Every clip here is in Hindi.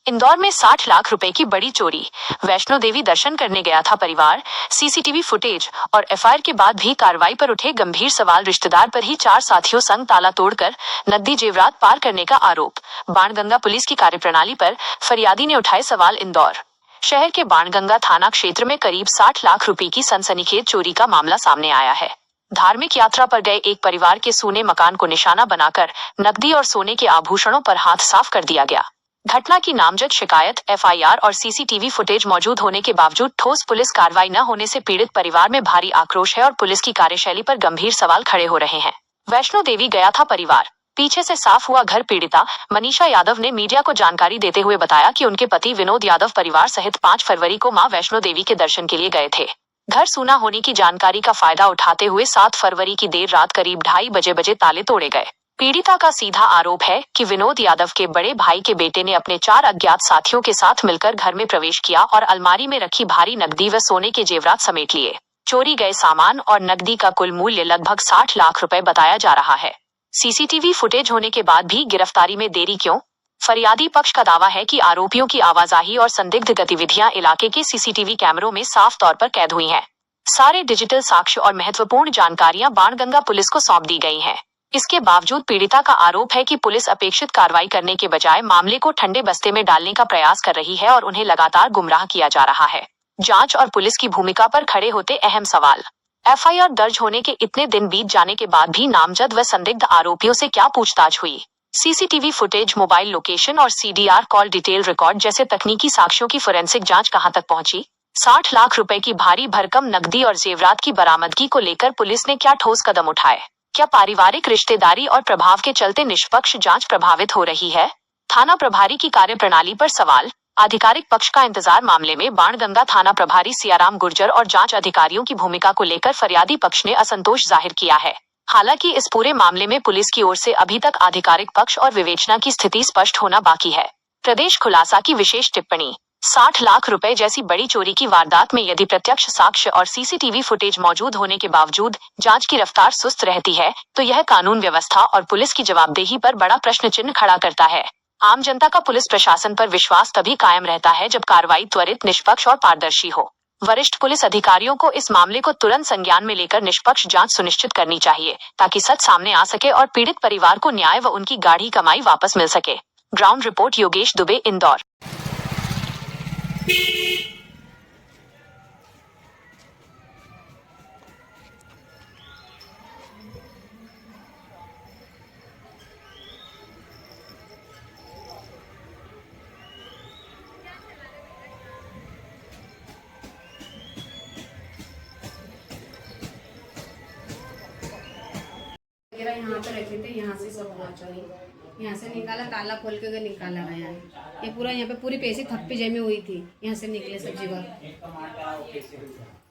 इंदौर में 60 लाख रुपए की बड़ी चोरी। वैष्णो देवी दर्शन करने गया था परिवार। सीसीटीवी फुटेज और एफआईआर के बाद भी कार्रवाई पर उठे गंभीर सवाल। रिश्तेदार पर ही 4 साथियों संग ताला तोड़कर नकदी जेवरात पार करने का आरोप। बाणगंगा पुलिस की कार्यप्रणाली पर फरियादी ने उठाए सवाल। इंदौर शहर के बाणगंगा थाना क्षेत्र में करीब 60 लाख रुपए की सनसनीखेज चोरी का मामला सामने आया है। धार्मिक यात्रा पर गए एक परिवार के सूने मकान को निशाना बनाकर नकदी और सोने के आभूषणों पर हाथ साफ कर दिया गया। घटना की नामजद शिकायत, एफआईआर और सीसीटीवी फुटेज मौजूद होने के बावजूद ठोस पुलिस कार्रवाई न होने से पीड़ित परिवार में भारी आक्रोश है और पुलिस की कार्यशैली पर गंभीर सवाल खड़े हो रहे हैं। वैष्णो देवी गया था परिवार, पीछे से साफ हुआ घर। पीड़िता मनीषा यादव ने मीडिया को जानकारी देते हुए बताया कि उनके पति विनोद यादव परिवार सहित 5 फरवरी को मां वैष्णो देवी के दर्शन के लिए गए थे। घर सूना होने की जानकारी का फायदा उठाते हुए 7 फरवरी की देर रात करीब 2:30 बजे ताले तोड़े गए। पीड़िता का सीधा आरोप है कि विनोद यादव के बड़े भाई के बेटे ने अपने 4 अज्ञात साथियों के साथ मिलकर घर में प्रवेश किया और अलमारी में रखी भारी नकदी व सोने के जेवरात समेट लिए। चोरी गए सामान और नकदी का कुल मूल्य लगभग 60 लाख रुपए बताया जा रहा है। सीसीटीवी फुटेज होने के बाद भी गिरफ्तारी में देरी क्यों? फरियादी पक्ष का दावा है कि आरोपियों की आवाजाही और संदिग्ध गतिविधियां इलाके के सीसीटीवी कैमरों में साफ तौर पर कैद हुई हैं। सारे डिजिटल साक्ष्य और महत्वपूर्ण जानकारियां बाणगंगा पुलिस को सौंप दी गई हैं। इसके बावजूद पीड़िता का आरोप है कि पुलिस अपेक्षित कार्रवाई करने के बजाय मामले को ठंडे बस्ते में डालने का प्रयास कर रही है और उन्हें लगातार गुमराह किया जा रहा है। जांच और पुलिस की भूमिका पर खड़े होते अहम सवाल। एफआईआर दर्ज होने के इतने दिन बीत जाने के बाद भी नामजद व संदिग्ध आरोपियों से क्या पूछताछ हुई? सीसीटीवी फुटेज, मोबाइल लोकेशन और सीडीआर कॉल डिटेल रिकॉर्ड जैसे तकनीकी साक्ष्यों की फोरेंसिक जांच कहां तक पहुंची? 60 लाख रुपए की भारी भरकम नकदी और जेवरात की बरामदगी को लेकर पुलिस ने क्या ठोस कदम उठाए? क्या पारिवारिक रिश्तेदारी और प्रभाव के चलते निष्पक्ष जांच प्रभावित हो रही है? थाना प्रभारी की कार्यप्रणाली पर सवाल। आधिकारिक पक्ष का इंतजार। मामले में बाणगंगा थाना प्रभारी सियाराम गुर्जर और जांच अधिकारियों की भूमिका को लेकर फरियादी पक्ष ने असंतोष जाहिर किया है। हालांकि इस पूरे मामले में पुलिस की ओर से अभी तक आधिकारिक पक्ष और विवेचना की स्थिति स्पष्ट होना बाकी है। प्रदेश खुलासा की विशेष टिप्पणी। 60 लाख रुपए जैसी बड़ी चोरी की वारदात में यदि प्रत्यक्ष साक्ष्य और सीसीटीवी फुटेज मौजूद होने के बावजूद जांच की रफ्तार सुस्त रहती है, तो यह कानून व्यवस्था और पुलिस की जवाबदेही पर बड़ा प्रश्न चिन्ह खड़ा करता है। आम जनता का पुलिस प्रशासन पर विश्वास तभी कायम रहता है जब कार्रवाई त्वरित, निष्पक्ष और पारदर्शी हो। वरिष्ठ पुलिस अधिकारियों को इस मामले को तुरंत संज्ञान में लेकर निष्पक्ष जांच सुनिश्चित करनी चाहिए, ताकि सच सामने आ सके और पीड़ित परिवार को न्याय व उनकी गाढ़ी कमाई वापस मिल सके। Ground report, Yogesh Dubey, Indore. यहाँ पे रखे थे, यहाँ से सब हुआ चोरी। यहाँ से निकाला, ताला खोल के निकाला गया है। ये पूरा यहाँ पे पूरी पैसे थप्पी जमी हुई थी, यहाँ से निकले सब्जी भर।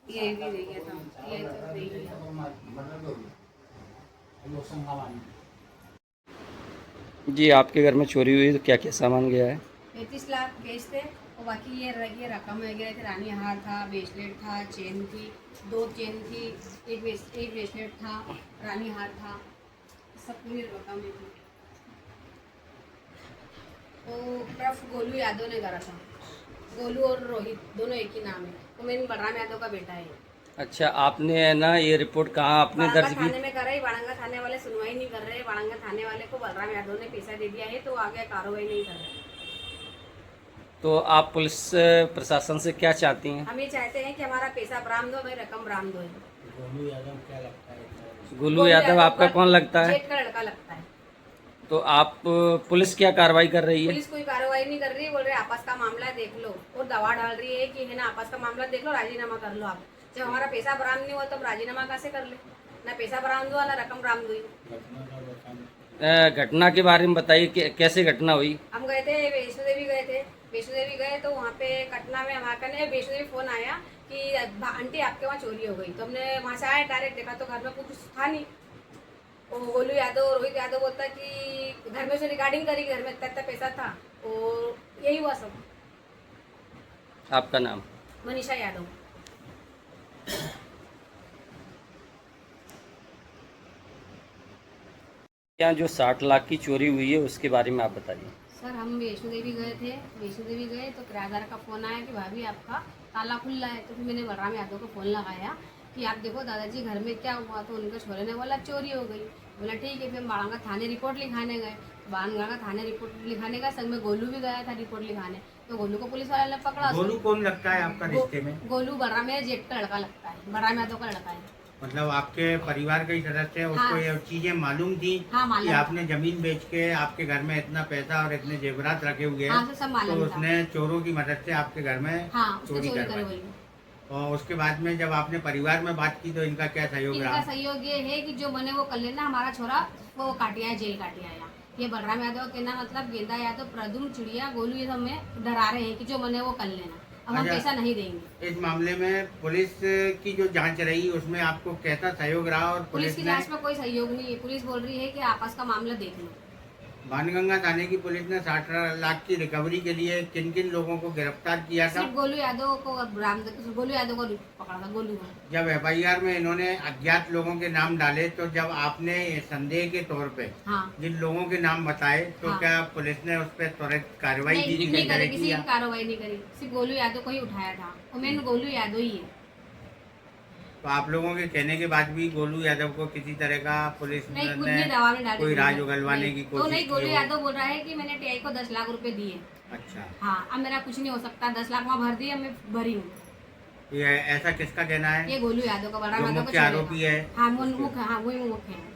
ये भी दे गया था, ये तो दे गया। जी, आपके घर में चोरी हुई तो क्या क्या सामान गया है? 35 लाख कैश थे और बाकी ये रकम वगैरह थे। रानी हार था, ब्रेसलेट था, चेन थी, 2 चेन थी, एक ब्रेसलेट था, रानी हार था, सब पूरी रकम थी। तो ट्रफ गोलू यादव ने करा था। गोलू और रोहित दोनों एक ही नाम है। तो मेरे बलराम यादव का बेटा है। अच्छा, आपने ना ये रिपोर्ट कहाँ आपने दर्ज की? थाने में करा है। बाणगंगा थाने वाले सुनवाई नहीं कर रहे। बाणगंगा थाने वाले को बलराम यादव ने पैसा दे दिया है, तो आगे कार्रवाई नहीं कर रहे। तो आप पुलिस प्रशासन से क्या चाहती हैं? हम ये चाहते हैं कि हमारा पैसा बरामद हो, मेरी रकम बरामद हो। गोलू यादव क्या लगता है? गोलू यादव आपका कौन लगता है? जेठ का लड़का लगता है। तो आप पुलिस क्या कार्रवाई कर रही है? पुलिस कोई कार्रवाई नहीं कर रही है। बोल रहे आपस का मामला देख लो, और दवा डाल रही है कि है ना, आपस का मामला देख लो, राजीनामा कर लो। आप जब हमारा पैसा बरामद नहीं हुआ तो राजीनामा कैसे कर ले? ना पैसा बरामद हुआ, ना रकम बरामद हुई। घटना के बारे में बताइए, कैसे घटना हुई? हम गए थे वैष्णो देवी, गए तो वहाँ पे घटना में हमारे वैष्णो देवी फोन आया कि आंटी आपके वहाँ चोरी हो गई। तो हमने वहाँ से आया, डायरेक्ट देखा तो घर में कुछ था नहीं। वो गोलू यादव, रोहित यादव बोलता कि घर में से रिकॉर्डिंग करी, घर में इतना पैसा था, और यही हुआ सब। आपका नाम? मनीषा यादव। यहाँ जो 60 लाख की चोरी हुई है उसके बारे में आप बताइए। सर हम वैष्णो देवी गए थे। वैष्णो देवी गए तो किराएदार का फ़ोन आया कि भाभी आपका ताला खुला है। तो फिर मैंने बलराम यादव को फ़ोन लगाया कि आप देखो दादाजी घर में क्या हुआ। तो उनके छोरे ने बोला चोरी हो गई। बोला ठीक है। फिर हम बाड़ंगा थाने रिपोर्ट लिखाने गए। बाड़ंगा थाने रिपोर्ट लिखाने का संग में गोलू भी गया था रिपोर्ट लिखाने। तो गोलू को पुलिस वाले ने पकड़ा। गोलू कौन लगता है आपका रिश्ते में? गोलू बलराम मेरे जेठ का लड़का लगता है, बलराम यादव का लड़का है। मतलब आपके परिवार का ही सदस्य है, उसको हाँ। ये चीजें मालूम थी हाँ, मालूम कि था। आपने जमीन बेच के आपके घर में इतना पैसा और इतने जेवरात रखे हुए हाँ, हैं, तो सब तो मालूम था। उसने चोरों की मदद से आपके घर में हाँ, उसने चोरी चोरी करे करवाई। वही। और उसके बाद में जब आपने परिवार में बात की तो इनका क्या सहयोग इनका रहा? सहयोग ये है कि जो बने वो कर लेना। हमारा छोरा वो काटिया है, जेल काटिया है। ये बलराम यादव के ना मतलब गेंदा यादव, प्रदुम, चिड़िया, गोलू ये सब में डरा रहे हैं कि जो बने वो कर लेना। अब हम अच्छा। पैसा नहीं देंगे। इस मामले में पुलिस की जो जांच रही उसमें आपको कैसा सहयोग रहा? और पुलिस की ने जांच में कोई सहयोग नहीं है। पुलिस बोल रही है कि आपस का मामला देख लो। बाणगंगा थाने की पुलिस ने 60 लाख की रिकवरी के लिए किन किन लोगों को गिरफ्तार किया था? सिर्फ गोलू यादव को गोलू यादव को पकड़ा था। गोलू को जब एफआईआर में इन्होंने अज्ञात लोगों के नाम डाले तो जब आपने संदेह के तौर पे हाँ जिन लोगों के नाम बताए तो हाँ। क्या पुलिस ने उस पर त्वरित कार्रवाई की? नहीं किसी तरह करी, की किसी या? की कार्रवाई नहीं करी। सिर्फ गोलू यादव को ही उठाया था और मेन गोलू यादव ही है। तो आप लोगों के कहने के बाद भी गोलू यादव को किसी तरह का पुलिस नहीं, कुछ ने नहीं दबाव में डाले। कोई राज उगलवाने की तो कोशिश नहीं, की गोलू हो? यादव बोल रहा है कि मैंने टीआई को 10 लाख रुपए दिए। अच्छा, हाँ, अब मेरा कुछ नहीं हो सकता। 10 लाख वहाँ भर दिए, मैं भरी हूँ। ये ऐसा किसका कहना है? ये गोलू यादव का, बलराम जो यादव मुख्य का आरोपी है? हाँ, मुख्य, हाँ वही मुख्य है।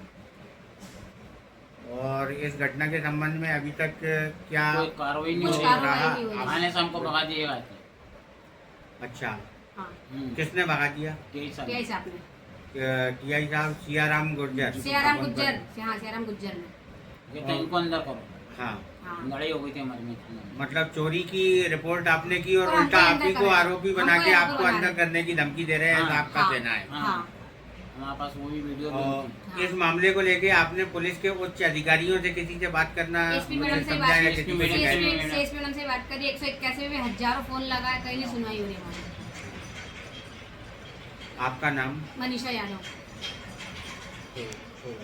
और इस घटना के संबंध में अभी तक क्या कोई कार्रवाई नहीं कुछ हो कार्रवाई रहा? नहीं हो रही। थाने से हमको भगा दिएगा। अच्छा, हाँ, किसने भगा दिया? क्या हिसाब में? टीआई साहब सियाराम गुर्जर। सियाराम गुज्जर। हाँ, सियाराम गुज्जर ने। ये तो इनको अंदर करो। हाँ, हाँ, लड़ाई हो गई थी हमारी में थाने में। मतलब चोरी की रिपोर्ट आपने की और और उल्टा हमको आप ही अंदर को करा। आरोपी बना हमको के आरोपी आपको बना अंदर दिया। करने की धमकी दे रहे हैं, ऐसा हाँ, आपका हाँ, कहना है? हाँ, हमारे पास वो भी वीडियो भी और होती। इस मामले को लेके आपने पुलिस के उच्च अधिकारियों से किसी से बात करना एसपी मुझे मैडम से समझा या बात किसी एसपी को मैडम शिकायत से- की? एसपी मैडम से बात करी। 181 में हजारों फोन लगाए, कहीं नहीं सुनाई हो रही हमारी। आपका नाम? मनीषा यादव। तो